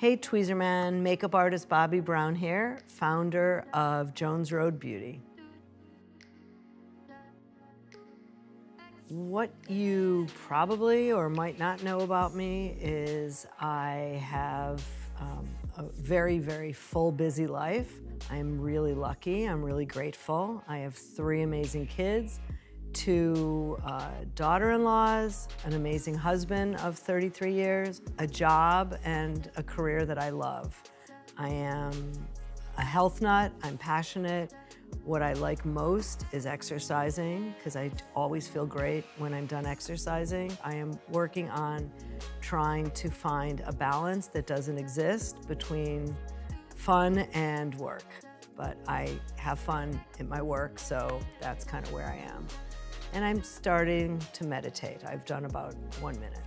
Hey Tweezerman, makeup artist Bobbi Brown here, founder of Jones Road Beauty. What you probably or might not know about me is I have a very, very full, busy life. I'm really lucky, I'm really grateful. I have 3 amazing kids, 2 daughter-in-laws, an amazing husband of 33 years, a job and a career that I love. I am a health nut, I'm passionate. What I like most is exercising, because I always feel great when I'm done exercising. I am working on trying to find a balance that doesn't exist between fun and work. But I have fun in my work, so that's kind of where I am. And I'm starting to meditate. I've done about 1 minute.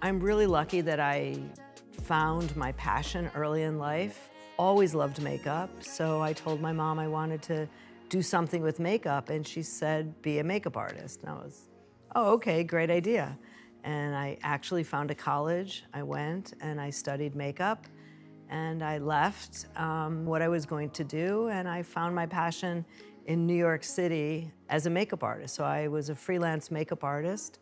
I'm really lucky that I found my passion early in life. Always loved makeup, so I told my mom I wanted to do something with makeup, and she said, be a makeup artist. And I was, oh, okay, great idea. And I actually found a college. I went and I studied makeup, and I left what I was going to do, and I found my passion in New York City as a makeup artist. So I was a freelance makeup artist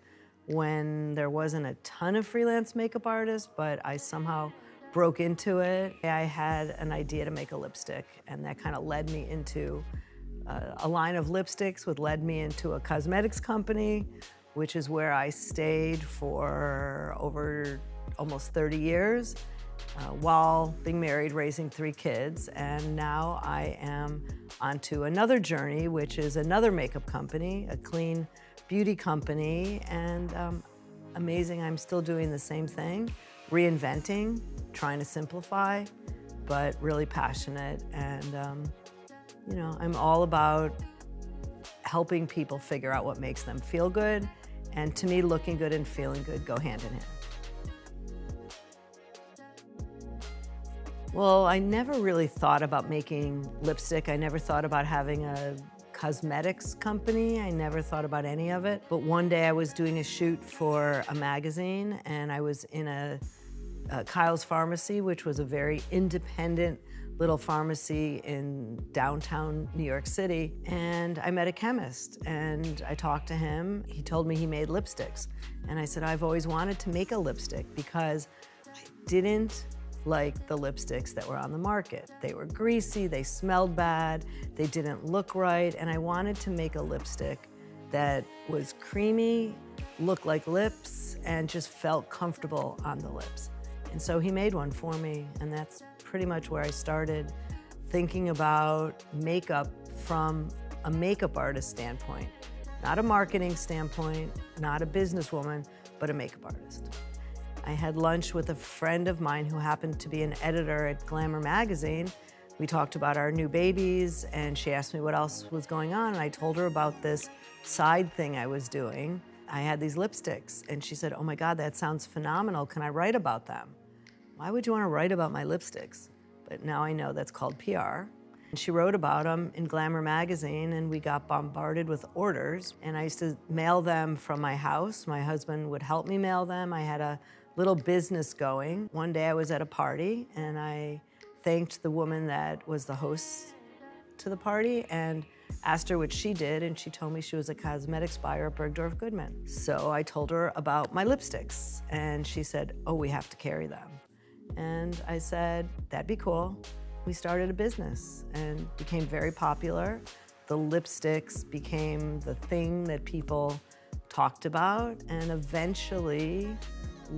when there wasn't a ton of freelance makeup artists, but I somehow broke into it. I had an idea to make a lipstick, and that kind of led me into a line of lipsticks, which led me into a cosmetics company, which is where I stayed for over almost 30 years. While being married, raising 3 kids, and now I am onto another journey, which is another makeup company, a clean beauty company, and amazing, I'm still doing the same thing, reinventing, trying to simplify, but really passionate, and you know, I'm all about helping people figure out what makes them feel good, and to me, looking good and feeling good go hand in hand. Well, I never really thought about making lipstick. I never thought about having a cosmetics company. I never thought about any of it. But one day I was doing a shoot for a magazine, and I was in a Kyle's Pharmacy, which was a very independent little pharmacy in downtown New York City. And I met a chemist, and I talked to him. He told me he made lipsticks. And I said, I've always wanted to make a lipstick because I didn't like the lipsticks that were on the market. They were greasy, they smelled bad, they didn't look right, and I wanted to make a lipstick that was creamy, looked like lips, and just felt comfortable on the lips. And so he made one for me, and that's pretty much where I started thinking about makeup from a makeup artist standpoint. Not a marketing standpoint, not a businesswoman, but a makeup artist. I had lunch with a friend of mine who happened to be an editor at Glamour magazine. We talked about our new babies, and she asked me what else was going on, and I told her about this side thing I was doing. I had these lipsticks, and she said, oh my God, that sounds phenomenal. Can I write about them? Why would you want to write about my lipsticks? But now I know that's called PR. And she wrote about them in Glamour magazine, and we got bombarded with orders. And I used to mail them from my house. My husband would help me mail them. I had a little business going. One day I was at a party, and I thanked the woman that was the host to the party and asked her what she did, and she told me she was a cosmetics buyer at Bergdorf Goodman. So I told her about my lipsticks, and she said, oh, we have to carry them. And I said, that'd be cool. We started a business and became very popular. The lipsticks became the thing that people talked about, and eventually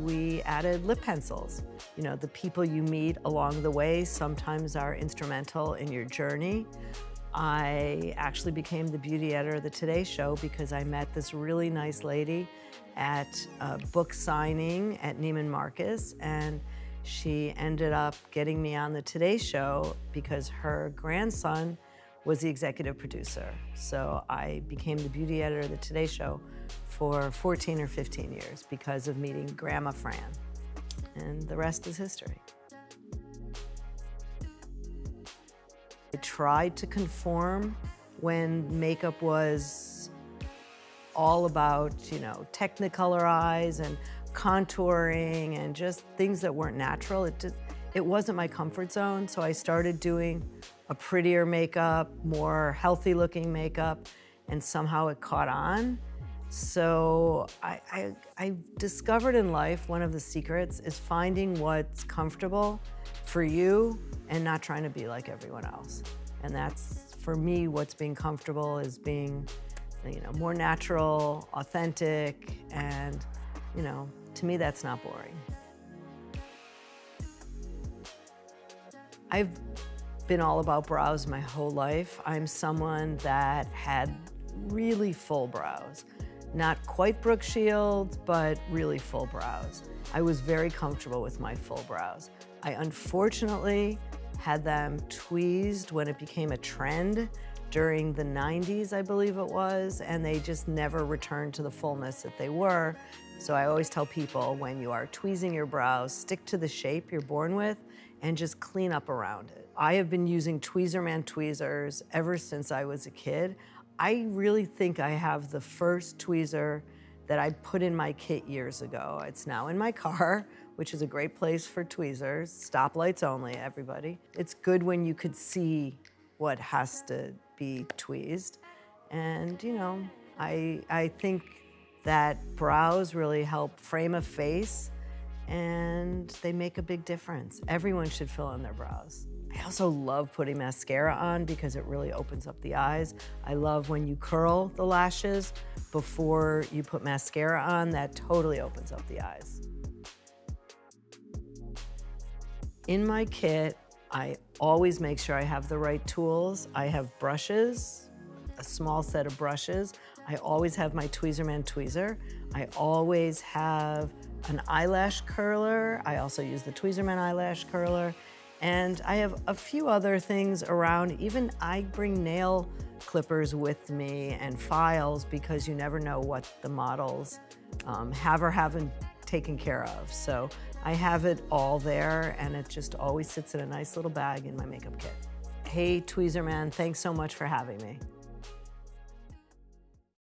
we added lip pencils. You know, the people you meet along the way sometimes are instrumental in your journey. I actually became the beauty editor of the Today Show because I met this really nice lady at a book signing at Neiman Marcus, and she ended up getting me on the Today Show because her grandson was the executive producer. So I became the beauty editor of the Today Show for 14 or 15 years because of meeting Grandma Fran. And the rest is history. I tried to conform when makeup was all about, you know, Technicolor eyes and contouring and just things that weren't natural. It wasn't my comfort zone, so I started doing a prettier makeup, more healthy looking makeup, and somehow it caught on. So I discovered in life one of the secrets is finding what's comfortable for you and not trying to be like everyone else. And that's, for me, what's being comfortable is being, more natural, authentic, and, to me, that's not boring. I've been all about brows my whole life. I'm someone that had really full brows. Not quite Brooke Shields, but really full brows. I was very comfortable with my full brows. I unfortunately had them tweezed when it became a trend during the 90s, I believe it was, and they just never returned to the fullness that they were. So I always tell people, when you are tweezing your brows, stick to the shape you're born with and just clean up around it. I have been using Tweezerman tweezers ever since I was a kid. I really think I have the first tweezer that I put in my kit years ago. It's now in my car, which is a great place for tweezers. Stoplights only, everybody. It's good when you could see what has to be tweezed. And, I think that brows really help frame a face, and they make a big difference. Everyone should fill in their brows. I also love putting mascara on because it really opens up the eyes. I love when you curl the lashes before you put mascara on. That totally opens up the eyes. In my kit, I always make sure I have the right tools. I have brushes, a small set of brushes. I always have my Tweezerman tweezer. I always have an eyelash curler. I also use the Tweezerman eyelash curler. And I have a few other things around. Even I bring nail clippers with me and files because you never know what the models have or haven't taken care of. So I have it all there, and it just always sits in a nice little bag in my makeup kit. Hey, Tweezerman, thanks so much for having me.